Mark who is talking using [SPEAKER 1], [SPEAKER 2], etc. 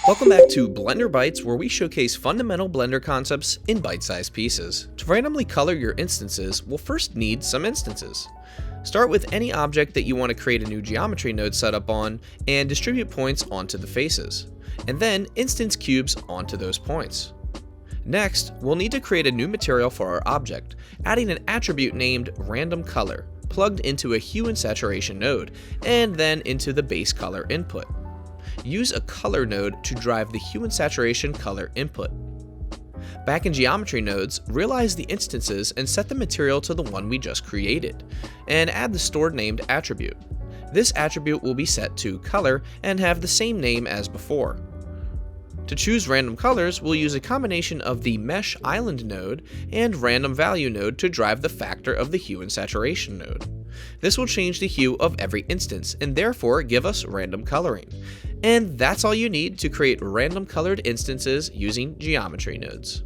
[SPEAKER 1] Welcome back to Blender Bytes, where we showcase fundamental Blender concepts in bite-sized pieces. To randomly color your instances, we'll first need some instances. Start with any object that you want to create a new geometry node set up on, and distribute points onto the faces, and then instance cubes onto those points. Next, we'll need to create a new material for our object, adding an attribute named random color, plugged into a hue and saturation node, and then into the base color input. Use a color node to drive the hue and saturation color input. Back in geometry nodes, realize the instances and set the material to the one we just created, and add the stored named attribute. This attribute will be set to color and have the same name as before. To choose random colors, we'll use a combination of the mesh island node and random value node to drive the factor of the hue and saturation node. This will change the hue of every instance and therefore give us random coloring. And that's all you need to create random colored instances using geometry nodes.